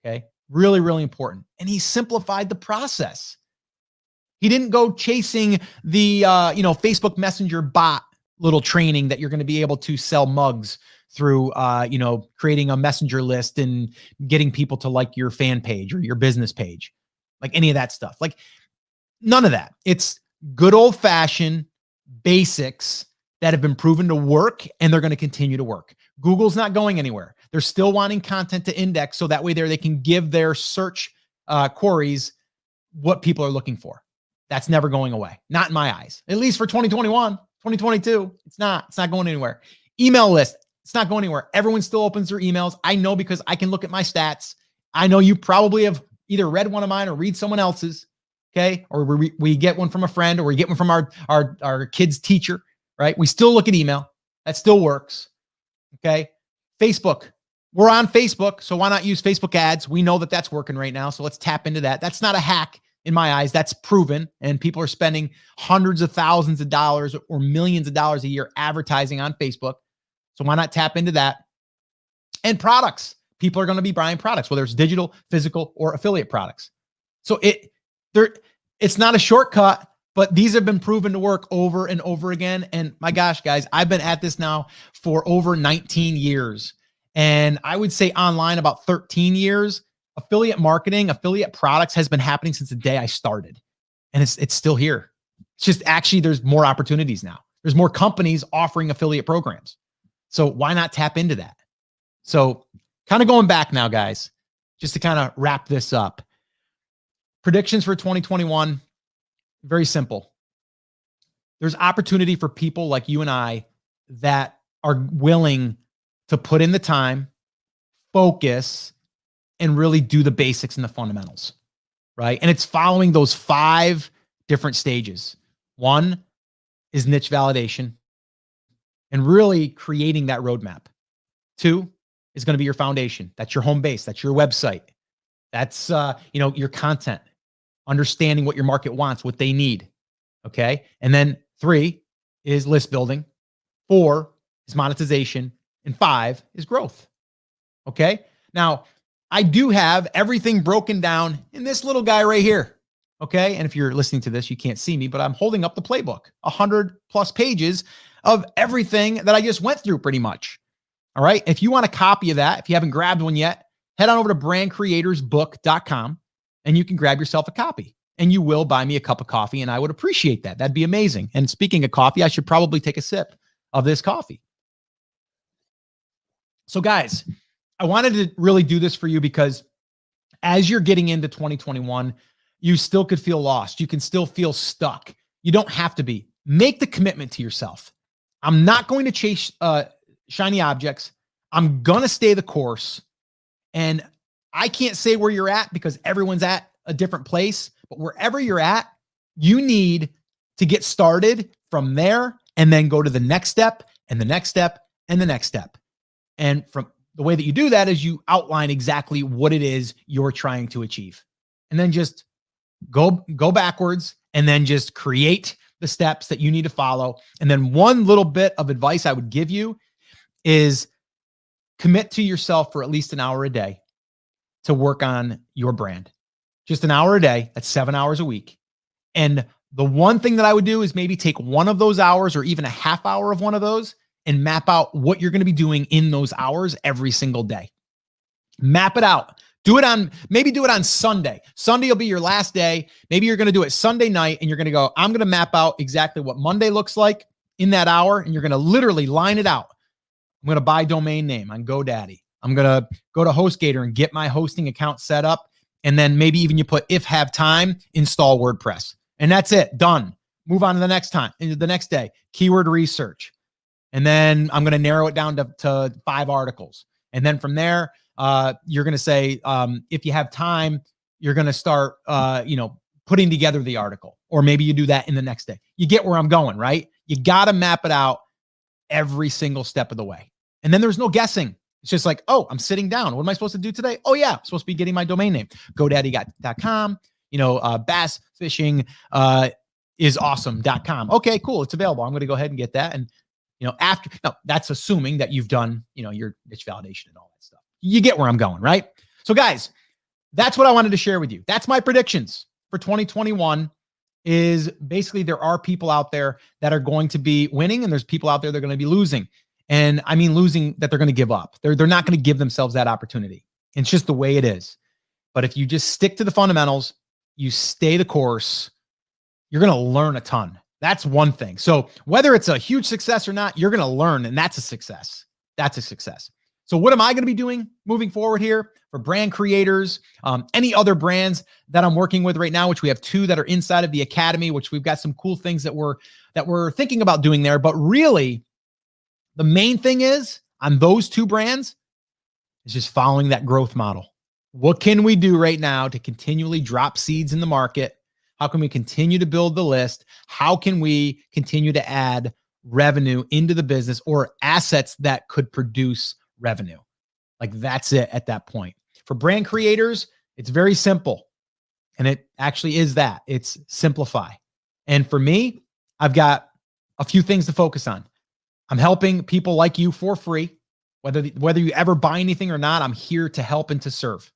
Okay. Really, really important. And he simplified the process. He didn't go chasing the, Facebook Messenger bot little training that you're going to be able to sell mugs through, creating a messenger list and getting people to like your fan page or your business page, like any of that stuff. Like none of that. It's good old fashioned basics that have been proven to work, and they're going to continue to work. Google's not going anywhere. They're still wanting content to index so that way they can give their search queries what people are looking for. That's never going away. Not in my eyes. At least for 2021, 2022, it's not going anywhere. Email list, it's not going anywhere. Everyone still opens their emails. I know because I can look at my stats. I know you probably have either read one of mine or read someone else's, okay? Or we get one from a friend, or we get one from our kid's teacher, right? We still look at email. That still works, okay? Facebook, we're on Facebook, so why not use Facebook ads? We know that that's working right now, so let's tap into that. That's not a hack. In my eyes, that's proven, and people are spending hundreds of thousands of dollars or millions of dollars a year advertising on Facebook. So why not tap into that? And products. People are going to be buying products, whether it's digital, physical, or affiliate products. So it's not a shortcut, but these have been proven to work over and over again. And my gosh, guys, I've been at this now for over 19 years. And I would say online about 13 years. Affiliate marketing, affiliate products has been happening since the day I started, and it's still here. It's just actually there's more opportunities now. There's more companies offering affiliate programs. So why not tap into that? So kind of going back now, guys, just to kind of wrap this up. Predictions for 2021, very simple. There's opportunity for people like you and I that are willing to put in the time, focus, and really do the basics and the fundamentals, right? And it's following those 5 different stages. 1 is niche validation and really creating that roadmap. 2 is going to be your foundation. That's your home base. That's your website. That's, your content, understanding what your market wants, what they need. Okay. And then 3 is list building. 4 is monetization. And 5 is growth. Okay. Now, I do have everything broken down in this little guy right here. Okay. And if you're listening to this, you can't see me, but I'm holding up the playbook, 100+ pages of everything that I just went through pretty much. All right. If you want a copy of that, if you haven't grabbed one yet, head on over to brandcreatorsbook.com and you can grab yourself a copy, and you will buy me a cup of coffee. And I would appreciate that. That'd be amazing. And speaking of coffee, I should probably take a sip of this coffee. So guys, I wanted to really do this for you because as you're getting into 2021, you still could feel lost. You can still feel stuck. You don't have to be. Make the commitment to yourself. I'm not going to chase shiny objects. I'm going to stay the course. And I can't say where you're at because everyone's at a different place. But wherever you're at, you need to get started from there and then go to the next step and the next step and the next step. And from the way that you do that is you outline exactly what it is you're trying to achieve. And then just go backwards and then just create the steps that you need to follow. And then one little bit of advice I would give you is commit to yourself for at least an hour a day to work on your brand. Just an hour a day. That's 7 hours a week. And the one thing that I would do is maybe take one of those hours or even a half hour of one of those and map out what you're going to be doing in those hours every single day. Map it out. Maybe do it on Sunday. Sunday will be your last day. Maybe you're going to do it Sunday night and you're going to go, I'm going to map out exactly what Monday looks like in that hour. And you're going to literally line it out. I'm going to buy domain name on GoDaddy. I'm going to go to HostGator and get my hosting account set up. And then maybe even you put, if have time, install WordPress. And that's it. Done. Move on to the next day. Keyword research. And then I'm going to narrow it down to 5 articles. And then from there, you're going to say, if you have time, you're going to start, putting together the article, or maybe you do that in the next day. You get where I'm going, right? You got to map it out every single step of the way. And then there's no guessing. It's just like, oh, I'm sitting down. What am I supposed to do today? Oh yeah, I'm supposed to be getting my domain name. GoDaddy.com, bass fishing, is awesome.com. Okay, cool. It's available. I'm going to go ahead and get that. And, that's assuming that you've done, your niche validation and all that stuff. You get where I'm going, right? So guys, that's what I wanted to share with you. That's my predictions for 2021 is basically there are people out there that are going to be winning and there's people out there that are going to be losing. And I mean, losing that they're going to give up. They're not going to give themselves that opportunity. It's just the way it is. But if you just stick to the fundamentals, you stay the course, you're going to learn a ton. That's one thing. So whether it's a huge success or not, you're going to learn, and that's a success. That's a success. So what am I going to be doing moving forward here for brand creators, any other brands that I'm working with right now, which we have 2 that are inside of the Academy, which we've got some cool things that we're thinking about doing there. But really, the main thing is on those 2 brands is just following that growth model. What can we do right now to continually drop seeds in the market? How can we continue to build the list? How can we continue to add revenue into the business or assets that could produce revenue? Like that's it at that point. For brand creators, it's very simple. And it actually is that. It's simplify. And for me, I've got a few things to focus on. I'm helping people like you for free. Whether you ever buy anything or not, I'm here to help and to serve.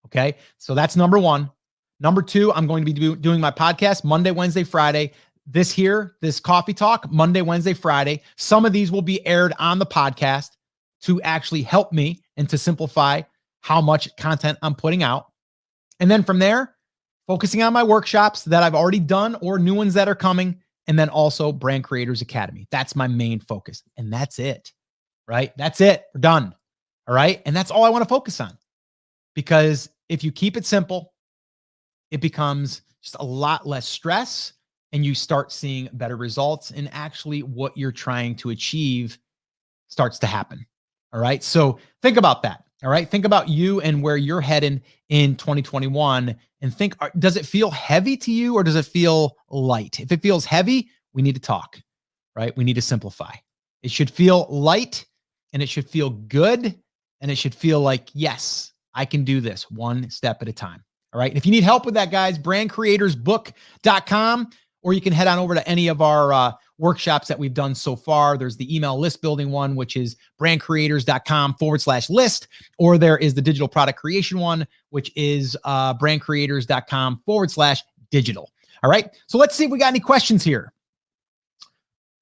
Okay. So that's number 1. Number 2, I'm going to be doing my podcast Monday, Wednesday, Friday. This Coffee Talk, Monday, Wednesday, Friday. Some of these will be aired on the podcast to actually help me and to simplify how much content I'm putting out. And then from there, focusing on my workshops that I've already done or new ones that are coming. And then also Brand Creators Academy. That's my main focus. And that's it, right? That's it. We're done. All right. And that's all I want to focus on. Because if you keep it simple, it becomes just a lot less stress and you start seeing better results, and actually what you're trying to achieve starts to happen. All right. So think about that. All right. Think about you and where you're heading in 2021 and think, does it feel heavy to you or does it feel light? If it feels heavy, we need to talk, right? We need to simplify. It should feel light and it should feel good. And it should feel like, yes, I can do this one step at a time. All right. If you need help with that, guys, brandcreatorsbook.com, or you can head on over to any of our workshops that we've done so far. There's the email list building one, which is brandcreators.com/list, or there is the digital product creation one, which is brandcreators.com/digital. All right. So let's see if we got any questions here.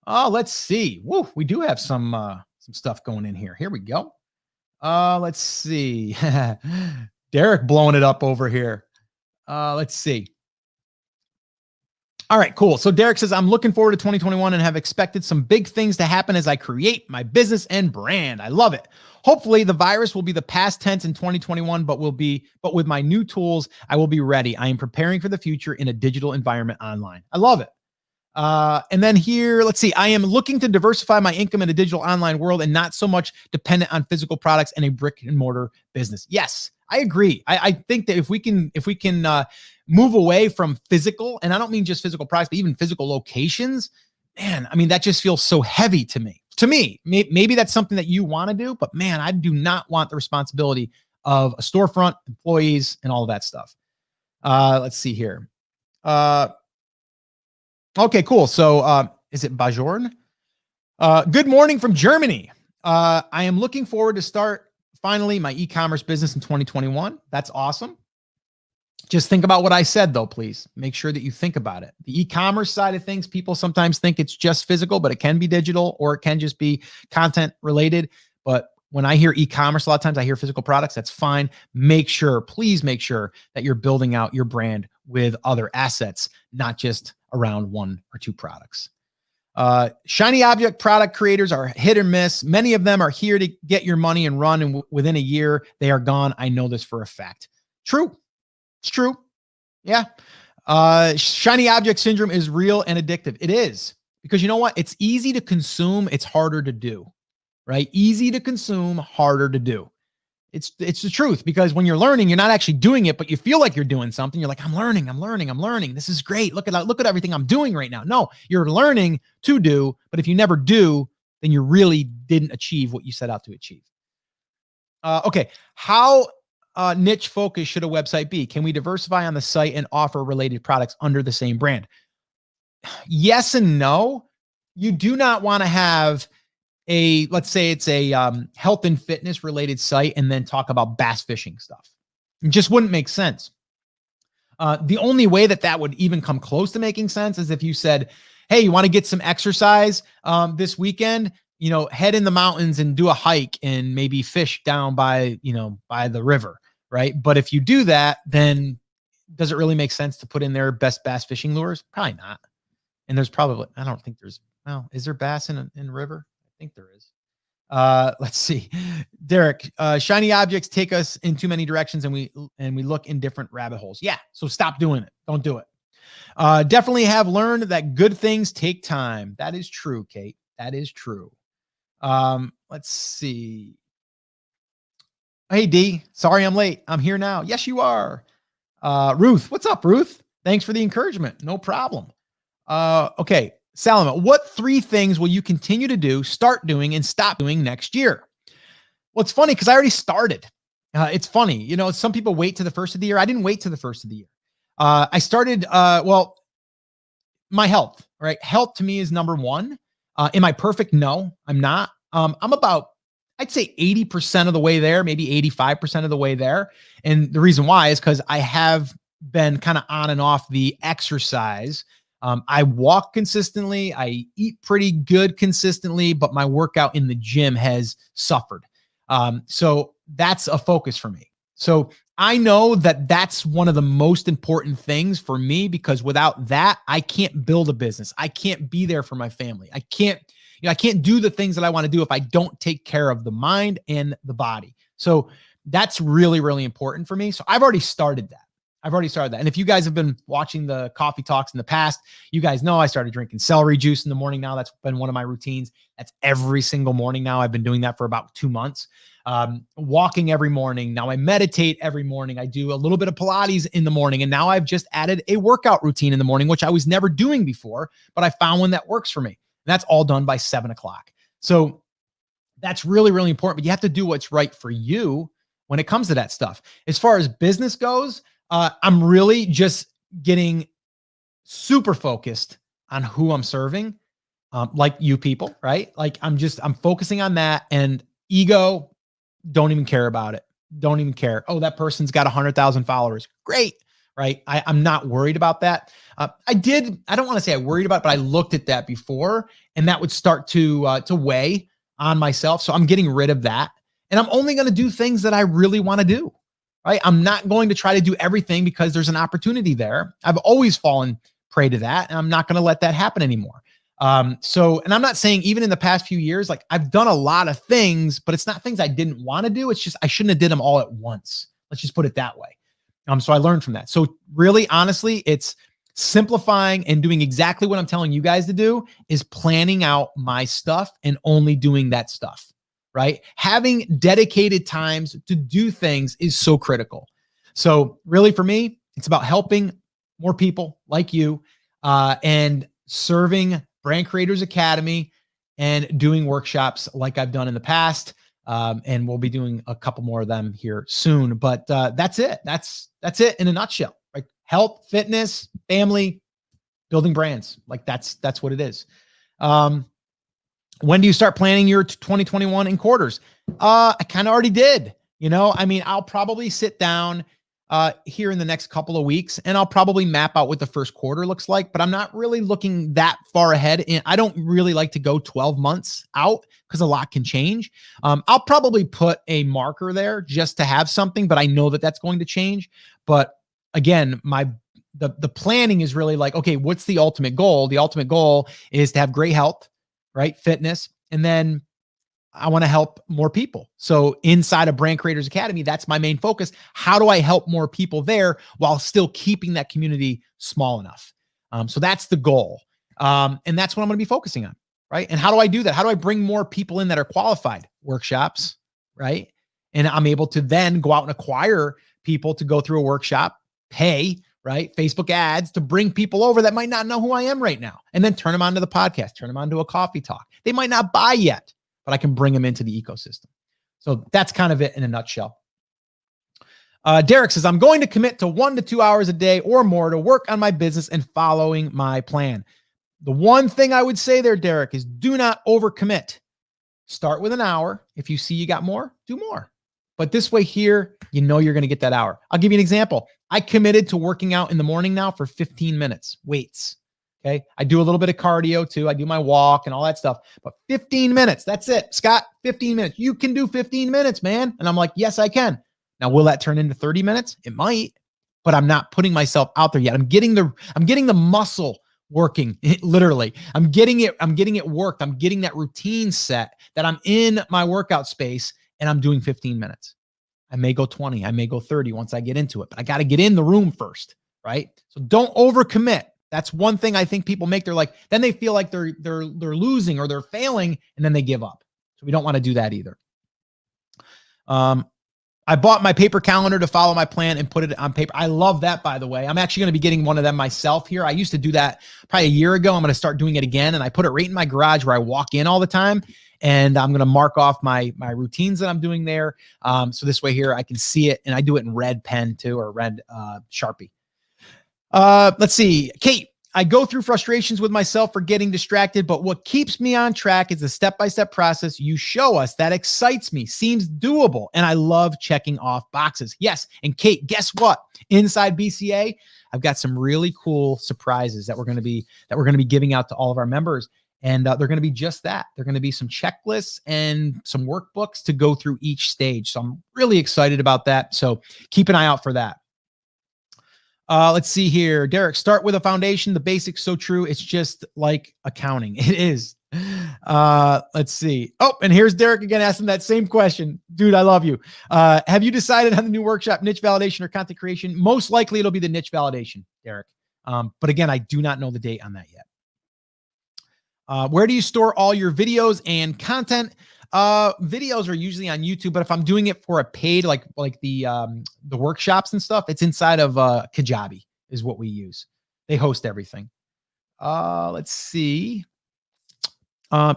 Oh, let's see. Woo, we do have some stuff going in here. Here we go. Let's see. Derek blowing it up over here. Let's see. All right, cool. So Derek says, I'm looking forward to 2021 and have expected some big things to happen as I create my business and brand. I love it. Hopefully the virus will be the past tense in 2021, but with my new tools, I will be ready. I am preparing for the future in a digital environment online. I love it. And then here, let's see. I am looking to diversify my income in a digital online world and not so much dependent on physical products and a brick and mortar business. Yes, I agree. I think that if we can move away from physical, and I don't mean just physical products, but even physical locations, man, I mean, that just feels so heavy to me. Maybe that's something that you want to do, but man, I do not want the responsibility of a storefront, employees, and all of that stuff. Let's see here. Okay, cool. So is it Bajorn? Good morning from Germany. I am looking forward to start finally my e-commerce business in 2021. That's awesome. Just think about what I said though, please. Make sure that you think about it. The e-commerce side of things, people sometimes think it's just physical, but it can be digital or it can just be content related. But when I hear e-commerce, a lot of times I hear physical products. That's fine. Please make sure that you're building out your brand with other assets, not just around 1 or 2 products. Shiny object product creators are hit or miss. Many of them are here to get your money and run, and within a year, they are gone. I know this for a fact. True. It's true. Yeah. Shiny object syndrome is real and addictive. It is, because you know what? It's easy to consume. It's harder to do, right? Easy to consume, harder to do. It's the truth, because when you're learning, you're not actually doing it, but you feel like you're doing something. You're like, I'm learning. This is great. Look at everything I'm doing right now. No, you're learning to do, but if you never do, then you really didn't achieve what you set out to achieve. Okay. How niche focused should a website be? Can we diversify on the site and offer related products under the same brand? Yes and no. You do not want to have let's say it's a health and fitness related site and then talk about bass fishing stuff. It just wouldn't make sense. The only way that would even come close to making sense is if you said, hey, you want to get some exercise this weekend, head in the mountains and do a hike and maybe fish down by the river, right? But if you do that, then does it really make sense to put in there best bass fishing lures? Probably not. And there's probably, I don't think there's, well, is there bass in river? I think there is. Let's see. Derek, shiny objects take us in too many directions and we look in different rabbit holes. Yeah. So stop doing it. Don't do it. Definitely have learned that good things take time. That is true, Kate. That is true. Let's see. Hey, D, sorry I'm late. I'm here now. Yes, you are. Ruth, what's up, Ruth? Thanks for the encouragement. No problem. Okay. Salama, what 3 things will you continue to do, start doing, and stop doing next year? Well, it's funny because I already started. It's funny. Some people wait to the first of the year. I didn't wait to the first of the year. I started, my health, right? Health to me is number 1. Am I perfect? No, I'm not. I'm about, I'd say 80% of the way there, maybe 85% of the way there. And the reason why is because I have been kind of on and off the exercise. I walk consistently. I eat pretty good consistently, but my workout in the gym has suffered. So that's a focus for me. So I know that that's one of the most important things for me, because without that, I can't build a business. I can't be there for my family. I can't do the things that I want to do if I don't take care of the mind and the body. So that's really, really important for me. So I've already started that. And if you guys have been watching the coffee talks in the past, you guys know I started drinking celery juice in the morning now. That's been one of my routines. That's every single morning now. I've been doing that for about 2 months. Walking every morning. Now I meditate every morning. I do a little bit of Pilates in the morning. And now I've just added a workout routine in the morning, which I was never doing before, but I found one that works for me. And that's all done by 7 o'clock. So that's really, really important, but you have to do what's right for you when it comes to that stuff. As far as business goes, I'm really just getting super focused on who I'm serving, like you people, right? Like I'm focusing on that, and ego, don't even care about it. Don't even care. Oh, that person's got 100,000 followers. Great. Right. I'm not worried about that. I don't want to say I worried about it, but I looked at that before, and that would start to weigh on myself. So I'm getting rid of that, and I'm only going to do things that I really want to do. Right. I'm not going to try to do everything because there's an opportunity there. I've always fallen prey to that, and I'm not going to let that happen anymore. And I'm not saying even in the past few years, like I've done a lot of things, but it's not things I didn't want to do. It's just, I shouldn't have did them all at once. Let's just put it that way. So I learned from that. So really, honestly, it's simplifying and doing exactly what I'm telling you guys to do, is planning out my stuff and only doing that stuff. Right? Having dedicated times to do things is so critical. So really for me, it's about helping more people like you, and serving Brand Creators Academy and doing workshops like I've done in the past. And we'll be doing a couple more of them here soon, but that's it. That's it in a nutshell, right? Health, fitness, family, building brands. Like that's what it is. When do you start planning your 2021 in quarters? I kind of already did. I'll probably sit down here in the next couple of weeks, and I'll probably map out what the first quarter looks like, but I'm not really looking that far ahead. And I don't really like to go 12 months out because a lot can change. I'll probably put a marker there just to have something, but I know that that's going to change. But again, the planning is really like, okay, what's the ultimate goal? The ultimate goal is to have great health, right? Fitness. And then I want to help more people. So inside of Brand Creators Academy, that's my main focus. How do I help more people there while still keeping that community small enough? So that's the goal. And that's what I'm going to be focusing on, right? And how do I do that? How do I bring more people in that are qualified? Workshops, right? And I'm able to then go out and acquire people to go through a workshop, pay, right? Facebook ads to bring people over that might not know who I am right now, and then turn them onto the podcast, turn them onto a coffee talk. They might not buy yet, but I can bring them into the ecosystem. So that's kind of it in a nutshell. Derek says, I'm going to commit to 1 to 2 hours a day or more to work on my business and following my plan. The one thing I would say there, Derek, is do not overcommit. Start with an hour. If you see you got more, do more. But this way here, you know you're going to get that hour. I'll give you an example. I committed to working out in the morning now for 15 minutes, weights. Okay. I do a little bit of cardio too. I do my walk and all that stuff, but 15 minutes. That's it. Scott, 15 minutes. You can do 15 minutes, man. And I'm like, yes, I can. Now, will that turn into 30 minutes? It might, but I'm not putting myself out there yet. I'm getting the muscle working. Literally. I'm getting it worked. I'm getting that routine set that I'm in my workout space and I'm doing 15 minutes. I may go 20. I may go 30 once I get into it, but I got to get in the room first, right? So don't overcommit. That's one thing I think people make. They're like, then they feel like they're losing or they're failing, and then they give up. So we don't want to do that either. I bought my paper calendar to follow my plan and put it on paper. I love that, by the way. I'm actually going to be getting one of them myself here. I used to do that probably a year ago. I'm going to start doing it again, and I put it right in my garage where I walk in all the time, and I'm going to mark off my routines that I'm doing there. So this way here I can see it, and I do it in red pen too, or red Sharpie. Let's see. Kate, I go through frustrations with myself for getting distracted, but what keeps me on track is the step-by-step process you show us that excites me, seems doable, and I love checking off boxes. Yes. And Kate, guess what? Inside BCA, I've got some really cool surprises that we're going to be giving out to all of our members. And they're going to be just that. They're going to be some checklists and some workbooks to go through each stage. So I'm really excited about that. So keep an eye out for that. Let's see here. Derek, start with a foundation. The basics, so true. It's just like accounting. It is. Let's see. Oh, and here's Derek again asking that same question. Dude, I love you. Have you decided on the new workshop, niche validation or content creation? Most likely it'll be the niche validation, Derek. But again, I do not know the date on that yet. Where do you store all your videos and content? Videos are usually on YouTube, but if I'm doing it for a paid, like the workshops and stuff, it's inside of Kajabi is what we use. They host everything. Let's see.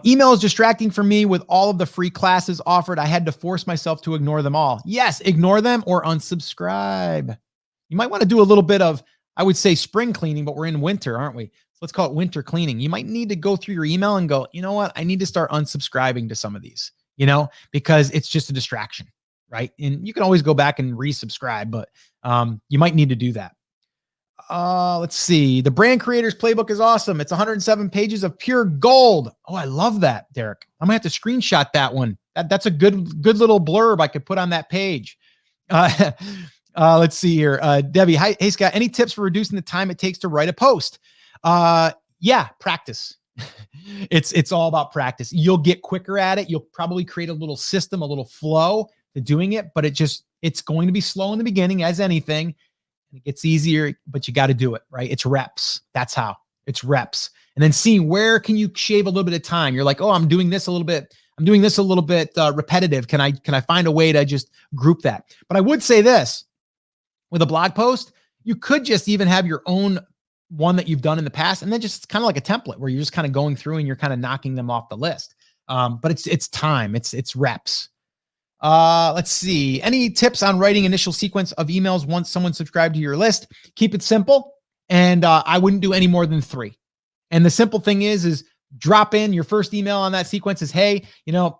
Email is distracting for me with all of the free classes offered. I had to force myself to ignore them all. Yes, ignore them or unsubscribe. You might want to do a little bit of, I would say, spring cleaning, but we're in winter, aren't we? Let's call it winter cleaning. You might need to go through your email and go, you know what? I need to start unsubscribing to some of these, because it's just a distraction, right? And you can always go back and resubscribe, but you might need to do that. Let's see. The Brand Creators Playbook is awesome. It's 107 pages of pure gold. Oh, I love that, Derek. I'm gonna have to screenshot that one. That's a good little blurb I could put on that page. Let's see here. Debbie, hi, hey Scott, any tips for reducing the time it takes to write a post? Yeah, practice. It's all about practice. You'll get quicker at it. You'll probably create a little system, a little flow to doing it, but it's going to be slow in the beginning as anything. It gets easier, but you got to do it, right? It's reps. That's how. It's reps. And then seeing where can you shave a little bit of time. You're like, oh, I'm doing this a little bit repetitive. Can I find a way to just group that? But I would say this, with a blog post, you could just even have your own one that you've done in the past, and then just kind of like a template where you're just kind of going through and you're kind of knocking them off the list. But it's time, it's reps. Let's see. Any tips on writing initial sequence of emails once someone subscribed to your list? Keep it simple. And I wouldn't do any more than 3. And the simple thing is drop in your first email on that sequence is, hey,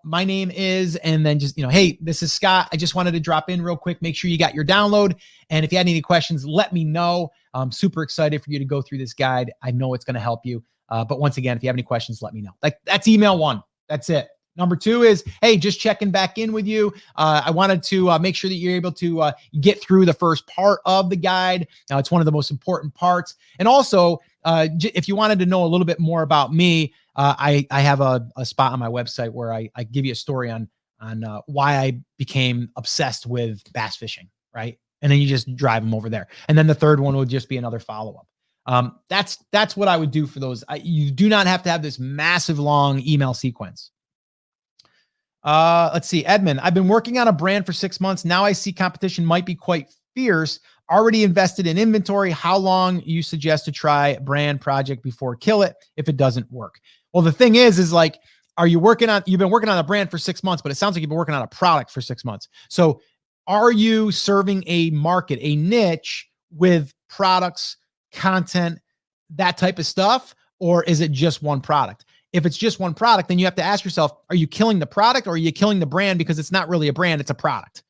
my name is, and then just, hey, this is Scott. I just wanted to drop in real quick. Make sure you got your download. And if you had any questions, let me know. I'm super excited for you to go through this guide. I know it's going to help you. But once again, if you have any questions, let me know. That's email 1. That's it. Number 2 is, hey, just checking back in with you. I wanted to make sure that you're able to get through the first part of the guide. It's one of the most important parts. And also, if you wanted to know a little bit more about me, I have a spot on my website where I give you a story on why I became obsessed with bass fishing, right? And then you just drive them over there. And then the third one would just be another follow-up. That's what I would do for those. You do not have to have this massive long email sequence. Let's see. Edmund, I've been working on a brand for 6 months. Now I see competition might be quite fierce. Already invested in inventory. How long you suggest to try a brand project before kill it if it doesn't work? Well, the thing is like, you've been working on a brand for 6 months, but it sounds like you've been working on a product for 6 months. So are you serving a market, a niche with products, content, that type of stuff? Or is it just one product? If it's just one product, then you have to ask yourself, are you killing the product or are you killing the brand? Because it's not really a brand, it's a product,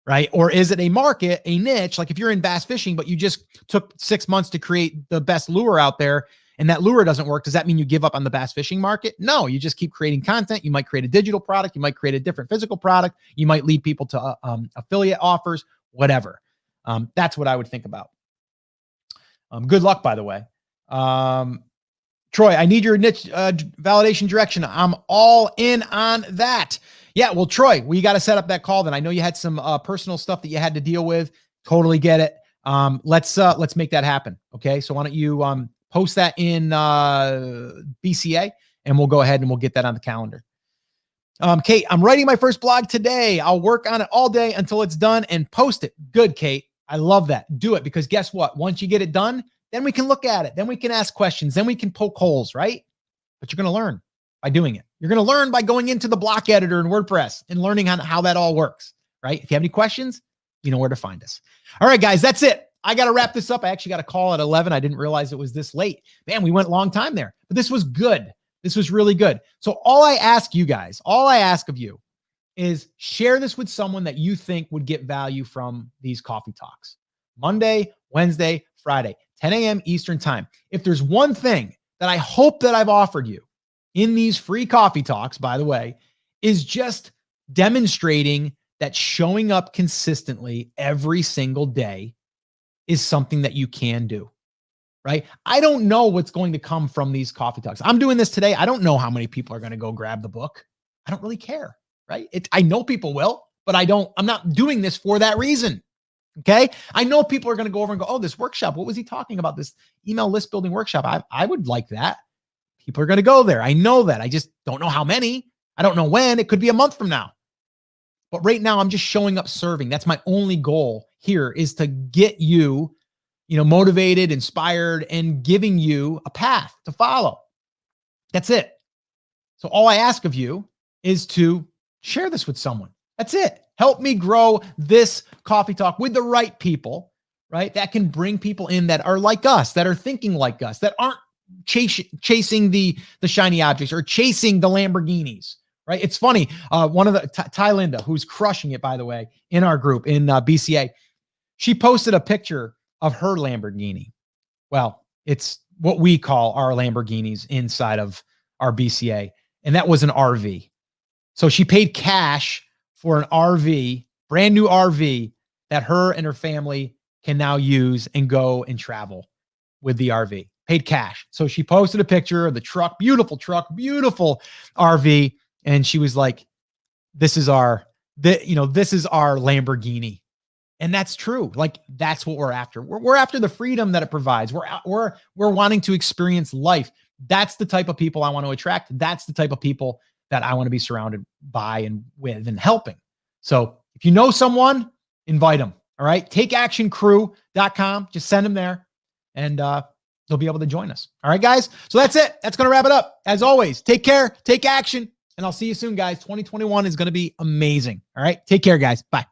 right? Or is it a market, a niche? Like if you're in bass fishing, but you just took 6 months to create the best lure out there and that lure doesn't work, does that mean you give up on the bass fishing market? No, you just keep creating content. You might create a digital product. You might create a different physical product. You might lead people to affiliate offers, whatever. That's what I would think about. Good luck, by the way. Troy, I need your niche validation direction. I'm all in on that. Yeah, well, Troy, we got to set up that call then. I know you had some personal stuff that you had to deal with. Totally get it. Let's make that happen. Okay, so why don't you post that in BCA, and we'll go ahead and we'll get that on the calendar. Kate, I'm writing my first blog today. I'll work on it all day until it's done and post it. Good, Kate. I love that. Do it, because guess what? Once you get it done, then we can look at it. Then we can ask questions. Then we can poke holes, right? But you're going to learn by doing it. You're going to learn by going into the block editor in WordPress and learning how that all works, right? If you have any questions, you know where to find us. All right, guys, that's it. I got to wrap this up. I actually got a call at 11. I didn't realize it was this late. Man, we went a long time there, but this was good. This was really good. So all I ask you guys, all I ask of you is share this with someone that you think would get value from these coffee talks. Monday, Wednesday, Friday, 10 a.m. Eastern time. If there's one thing that I hope that I've offered you in these free coffee talks, by the way, is just demonstrating that showing up consistently every single day is something that you can do, right? I don't know what's going to come from these coffee talks. I'm doing this today. I don't know how many people are going to go grab the book. I don't really care, right? I know people will, but I'm not doing this for that reason. Okay. I know people are going to go over and go, oh, this workshop, what was he talking about? This email list building workshop. I would like that. People are going to go there. I know that. I just don't know how many. I don't know when. It could be a month from now. But right now I'm just showing up serving. That's my only goal here, is to get you, motivated, inspired, and giving you a path to follow. That's it. So all I ask of you is to share this with someone. That's it. Help me grow this coffee talk with the right people, right? That can bring people in that are like us, that are thinking like us, that aren't chasing the shiny objects or chasing the Lamborghinis, right? It's funny. One of the Ty Linda, who's crushing it, by the way, in our group in BCA, she posted a picture of her Lamborghini. Well, it's what we call our Lamborghinis inside of our BCA. And that was an RV. So she paid cash for an RV, brand new RV, that her and her family can now use and go and travel with the RV. Paid cash. So she posted a picture of the truck, beautiful RV. And she was like, this is our Lamborghini. And that's true. Like, that's what we're after. We're after the freedom that it provides. We're wanting to experience life. That's the type of people I want to attract. That's the type of people that I want to be surrounded by and with and helping. So if you know someone, invite them. All right. TakeActionCrew.com. Just send them there and they'll be able to join us. All right, guys. So that's it. That's going to wrap it up. As always, take care, take action, and I'll see you soon, guys. 2021 is going to be amazing. All right. Take care, guys. Bye.